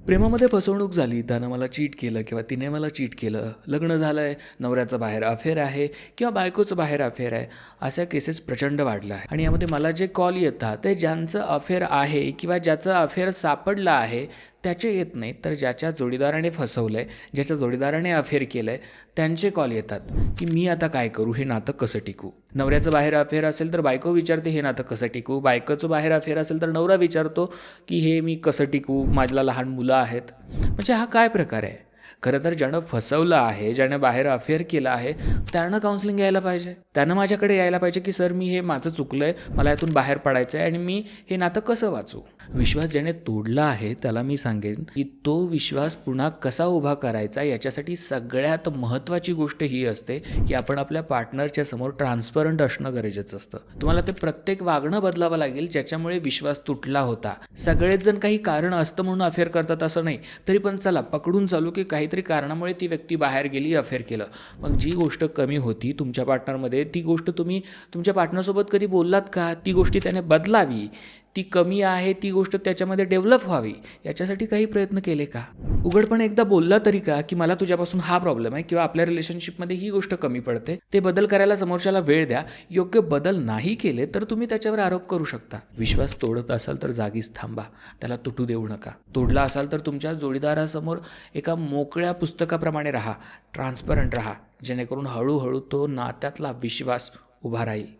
प्रेमामध्ये फसवणूक झाली, त्यानं मला चीट केलं किंवा तिने मला चीट केलं, लग्न झालं आहे, नवऱ्याचं बाहेर अफेअर आहे किंवा बायकोचं बाहेर अफेअर आहे, अशा केसेस प्रचंड वाढल्या आहे. आणि यामध्ये मला जे कॉल येतात ते ज्यांचं अफेअर आहे किंवा ज्याचं अफेअर सापडलं आहे त्याचे येत नाहीत, तर ज्याच्या जोडीदाराने फसवलं आहे, ज्याच्या जोडीदाराने अफेअर केलं आहे त्यांचे कॉल येतात की मी आता काय करू, हे नातं कसं टिकू. नवऱ्याचं बाहेर अफेअर असेल तर बायको विचारते हे नातं कसं टिकू, बायकोचं बाहेर अफेअर असेल तर नवरा विचारतो की हे मी कसं टिकू, माझ्याला लहान मुलं आहेत. म्हणजे हा काय प्रकार आहे. खरं तर ज्यानं फसवलं आहे, ज्यानं बाहेर अफेअर केलं आहे त्यानं काउन्सिलिंग घ्यायला पाहिजे. त्यानं माझ्याकडे यायला पाहिजे की सर मी हे माझं चुकलं आहे, मला यातून बाहेर पडायचं आहे आणि मी हे नातं कसं वाचू. विश्वास ज्याने तोडला आहे त्याला मी सांगेन की तो विश्वास पुन्हा कसा उभा करायचा, याच्यासाठी सगळ्यात महत्त्वाची गोष्ट ही असते की आपण आपल्या पार्टनरच्या समोर ट्रान्सपरंट असणं गरजेचं असतं. तुम्हाला ते प्रत्येक वागणं बदलावं लागेल ज्याच्यामुळे विश्वास तुटला होता. सगळेच जण काही कारण असतं म्हणून अफेअर करतात असं नाही, तरी पण चला पकडून चालू की काहीतरी कारणामुळे ती व्यक्ती बाहेर गेली, अफेअर केलं. मग जी गोष्ट कमी होती तुमच्या पार्टनरमध्ये ती गोष्ट तुम्ही तुमच्या पार्टनरसोबत कधी बोललात का, ती गोष्टी त्याने बदलावी, ती कमी आहे ती गोष्ट त्याच्यामध्ये डेव्हलप व्हावी, याच्यासाठी काही प्रयत्न केले का. उघडपणे एकदा बोलला तरी का की मला तुझ्यापासून हा प्रॉब्लेम आहे किंवा आपल्या रिलेशनशिपमध्ये ही गोष्ट कमी पडते, ते बदल करायला समोरच्याला वेळ द्या. योग्य बदल नाही केले तर तुम्ही त्याच्यावर आरोप करू शकता. विश्वास तोडत असाल तर जागीच थांबा, त्याला तुटू देऊ नका. तोडला असाल तर तुमच्या जोडीदारासमोर एका मोकळ्या पुस्तकाप्रमाणे राहा, ट्रान्सपरंट राहा, जेणेकरून हळूहळू तो नात्यातला विश्वास उभा राहील.